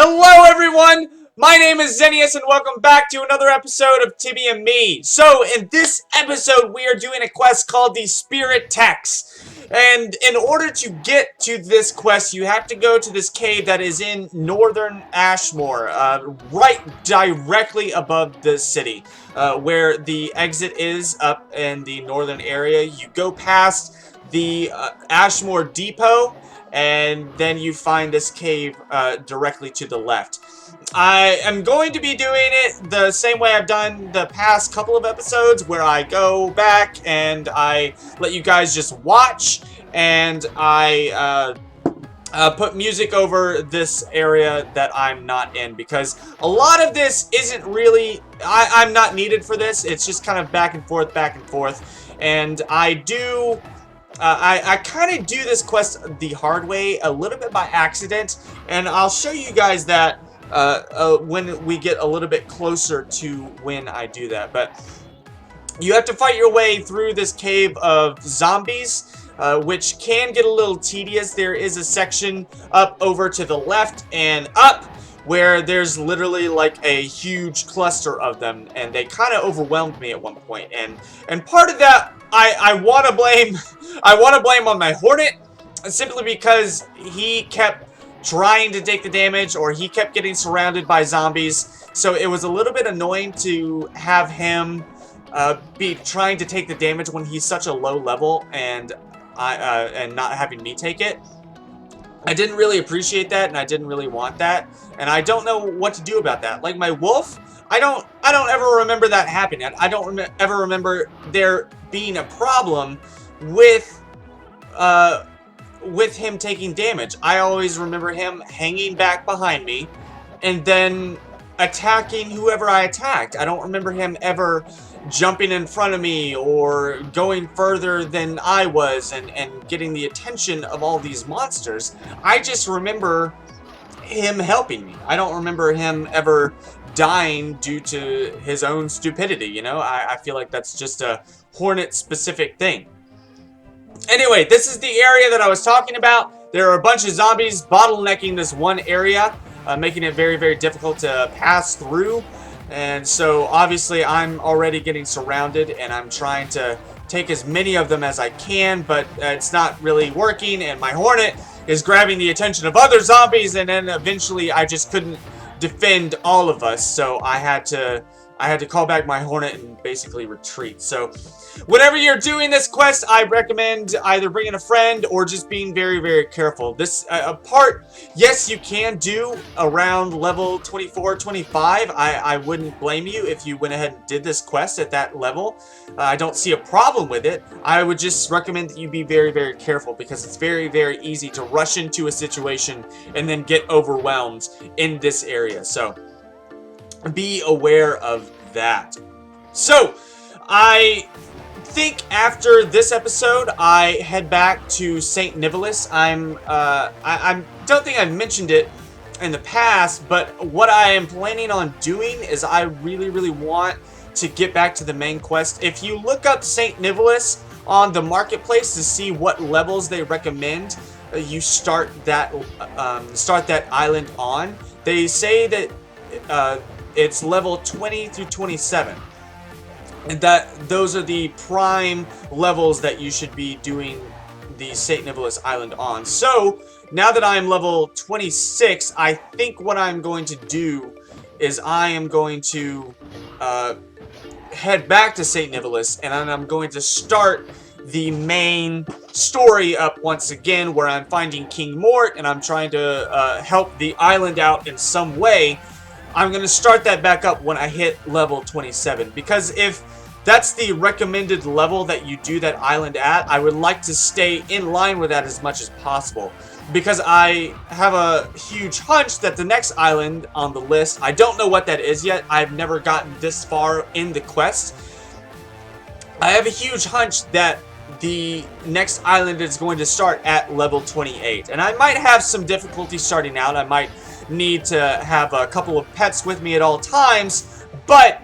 Hello everyone! My name is Zenius and welcome back to another episode of TibiaME. So, in this episode we are doing a quest called the Spiritects. And in order to get to this quest, you have to go to this cave that is in northern Ashmore, right directly above the city, where the exit is up in the northern area. You go past the Ashmore Depot, and then you find this cave directly to the left. I am going to be doing it the same way I've done the past couple of episodes, where I go back and I let you guys just watch, and I put music over this area that I'm not in, because a lot of this isn't really, I'm not needed for this. It's just kind of back and forth, and I do... I kind of do this quest the hard way, a little bit by accident, and I'll show you guys that when we get a little bit closer to when I do that. But you have to fight your way through this cave of zombies, which can get a little tedious. There is a section up over to the left and up where there's literally like a huge cluster of them, and they kind of overwhelmed me at one point. And part of that I want to blame on my Hornet, simply because he kept trying to take the damage, or he kept getting surrounded by zombies. So it was a little bit annoying to have him be trying to take the damage when he's such a low level, and not having me take it. I didn't really appreciate that, and I didn't really want that, and I don't know what to do about that. Like my wolf, I don't ever remember that happening. I don't ever remember there being a problem with him taking damage. I always remember him hanging back behind me and then attacking whoever I attacked. I don't remember him ever jumping in front of me or going further than I was and getting the attention of all these monsters. I just remember him helping me. I don't remember him ever dying due to his own stupidity, you know? I feel like that's just a Hornet-specific thing. Anyway, this is the area that I was talking about. There are a bunch of zombies bottlenecking this one area, making it very, very difficult to pass through. And so, obviously, I'm already getting surrounded, and I'm trying to take as many of them as I can, but it's not really working, and my Hornet is grabbing the attention of other zombies, and then eventually I just couldn't defend all of us, so I had to call back my Hornet and basically retreat. So whenever you're doing this quest, I recommend either bringing a friend or just being very, very careful. This part, yes, you can do around level 24, 25. I wouldn't blame you if you went ahead and did this quest at that level. I don't see a problem with it. I would just recommend that you be very, very careful, because it's very, very easy to rush into a situation and then get overwhelmed in this area. So be aware of that. So I think after this episode, I head back to St. Nicholas. I don't think I've mentioned it in the past, but what I am planning on doing is I really, really want to get back to the main quest. If you look up St. Nicholas on the marketplace to see what levels they recommend you start that island on, they say that it's level 20 through 27. And that those are the prime levels that you should be doing the St. Nicholas Island on. So, now that I'm level 26, I think what I'm going to do is I am going to head back to St. Nicholas, and then I'm going to start the main story up once again, where I'm finding King Mort, and I'm trying to help the island out in some way. I'm going to start that back up when I hit level 27, because if that's the recommended level that you do that island at, I would like to stay in line with that as much as possible, because I have a huge hunch that the next island on the list, I don't know what that is yet. I've never gotten this far in the quest. I have a huge hunch that the next island is going to start at level 28, and I might have some difficulty starting out. I might need to have a couple of pets with me at all times, but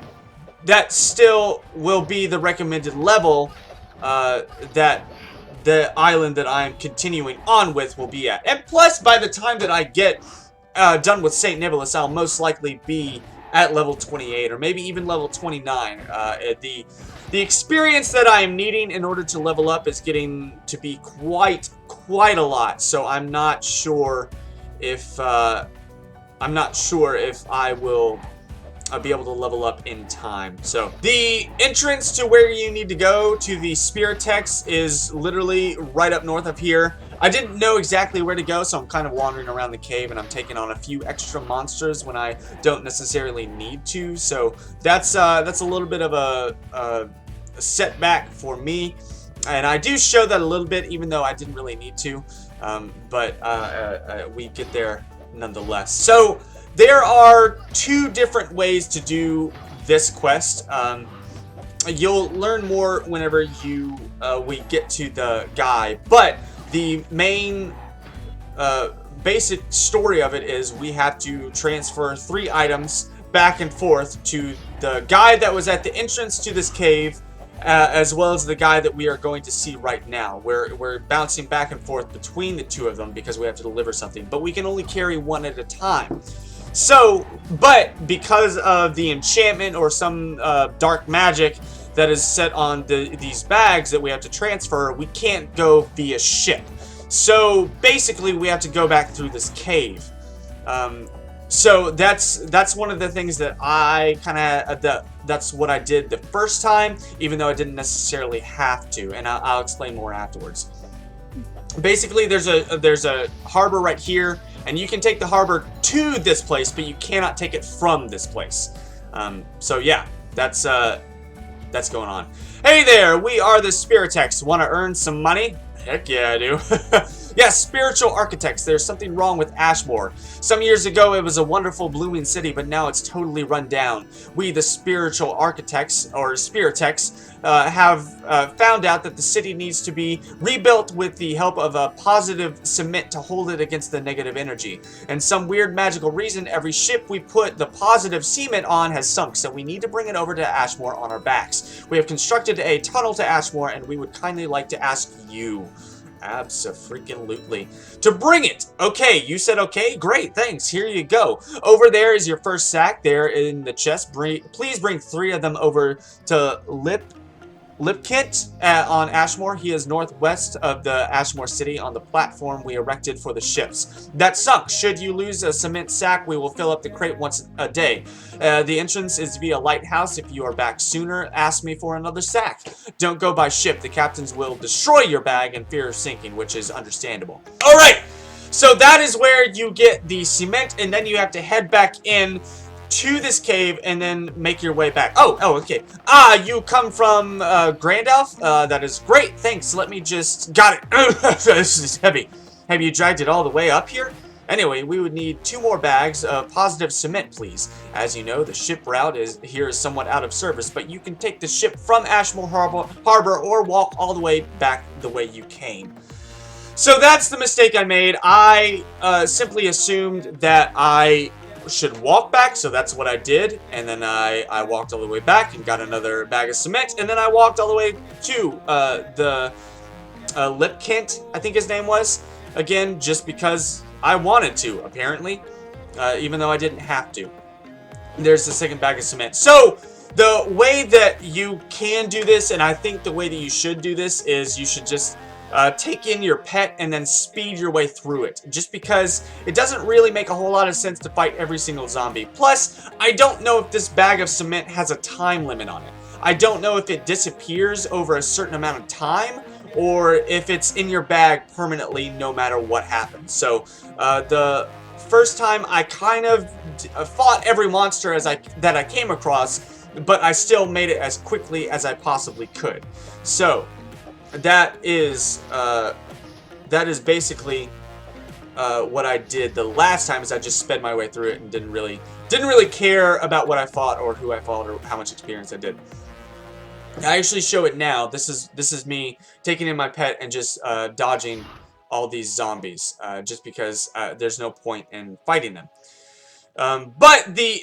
that still will be the recommended level that the island that I'm continuing on with will be at. And plus, by the time that I get done with St. Nicholas, I'll most likely be at level 28 or maybe even level 29. The experience that I am needing in order to level up is getting to be quite a lot. So I'm not sure if I will be able to level up in time. So the entrance to where you need to go to the Spiritects is literally right up north of here. I didn't know exactly where to go, so I'm kind of wandering around the cave, and I'm taking on a few extra monsters when I don't necessarily need to. So that's a little bit of a setback for me, and I do show that a little bit, even though I didn't really need to. But we get there nonetheless. So there are two different ways to do this quest. You'll learn more whenever we get to the guy, but the main basic story of it is we have to transfer 3 items back and forth to the guy that was at the entrance to this cave, as well as the guy that we are going to see right now. We're bouncing back and forth between the two of them because we have to deliver something, but we can only carry one at a time. So, but because of the enchantment or some dark magic that is set on these bags that we have to transfer, we can't go via ship. So basically we have to go back through this cave. So that's one of the things that I kind of that's what I did the first time, even though I didn't necessarily have to, and I'll explain more afterwards. Basically, there's a harbor right here, and you can take the harbor to this place, but you cannot take it from this place. So yeah, that's going on. Hey there, we are the Spiritects. Want to earn some money? Heck yeah, I do. Yes, spiritual architects. There's something wrong with Ashmore. Some years ago, it was a wonderful blooming city, but now it's totally run down. We, the spiritual architects, or Spiritects, have found out that the city needs to be rebuilt with the help of a positive cement to hold it against the negative energy. And some weird magical reason, every ship we put the positive cement on has sunk, so we need to bring it over to Ashmore on our backs. We have constructed a tunnel to Ashmore, and we would kindly like to ask you, abso-freaking-lutely, to bring it. Okay, you said okay? Great, thanks. Here you go. Over there is your first sack there in the chest. Please bring 3 of them over to Lipkit on Ashmore. He is northwest of the Ashmore city on the platform we erected for the ships. That sunk. Should you lose a cement sack, we will fill up the crate once a day. The entrance is via lighthouse. If you are back sooner, ask me for another sack. Don't go by ship. The captains will destroy your bag and fear of sinking, which is understandable. Alright, so that is where you get the cement, and then you have to head back in to this cave and then make your way back. Oh, okay. You come from Grand Elf? That is great. Thanks. Let me just... Got it. This is heavy. Have you dragged it all the way up here? Anyway, we would need 2 more bags of positive cement, please. As you know, the ship route here is somewhat out of service, but you can take the ship from Ashmore Harbor or walk all the way back the way you came. So that's the mistake I made. I simply assumed that I should walk back, so that's what I did, and then I walked all the way back and got another bag of cement, and then I walked all the way to the Lipkint, I think his name was, again, just because I wanted to, apparently, even though I didn't have to. There's the second bag of cement. So the way that you can do this, and I think the way that you should do this, is you should just take in your pet and then speed your way through it, just because it doesn't really make a whole lot of sense to fight every single zombie. Plus, I don't know if this bag of cement has a time limit on it. I don't know if it disappears over a certain amount of time, or if it's in your bag permanently no matter what happens. So, the first time I kind of fought every monster that I came across, but I still made it as quickly as I possibly could. So that is basically what I did the last time. Is I just sped my way through it and didn't really care about what I fought or who I fought or how much experience I did. I actually show it now. This is me taking in my pet and just dodging all these zombies, just because there's no point in fighting them. But the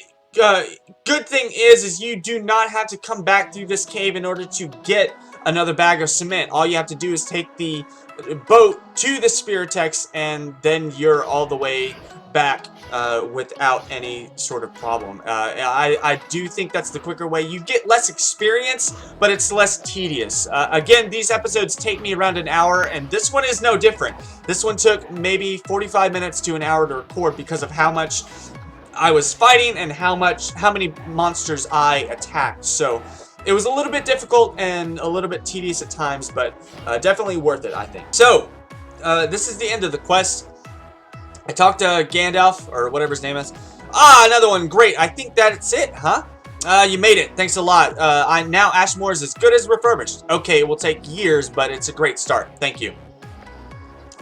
good thing is you do not have to come back through this cave in order to get another bag of cement. All you have to do is take the boat to the Spiritects, and then you're all the way back without any sort of problem. I do think that's the quicker way. You get less experience, but it's less tedious. Again, these episodes take me around an hour, and this one is no different. This one took maybe 45 minutes to an hour to record because of how much I was fighting and how many monsters I attacked. So it was a little bit difficult and a little bit tedious at times, but definitely worth it, I think. So this is the end of the quest. I talked to Gandalf, or whatever his name is. Ah, another one. Great. I think that's it, huh? You made it. Thanks a lot. Now Ashmore is as good as refurbished. Okay, it will take years, but it's a great start. Thank you.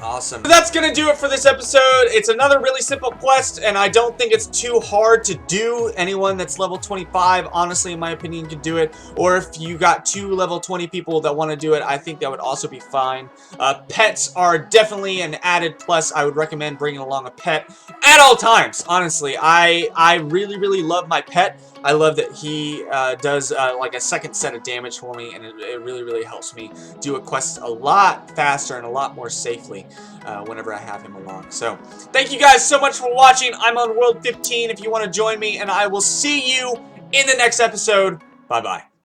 Awesome. So that's gonna do it for this episode. It's another really simple quest, and I don't think it's too hard to do. Anyone that's level 25, honestly, in my opinion, can do it. Or if you got 2 level 20 people that want to do it, I think that would also be fine. Pets are definitely an added plus. I would recommend bringing along a pet at all times. Honestly, I really, really love my pet. I love that he does like a second set of damage for me, and it really, really helps me do a quest a lot faster and a lot more safely whenever I have him along. So, thank you guys so much for watching. I'm on World 15 if you want to join me, and I will see you in the next episode. Bye-bye.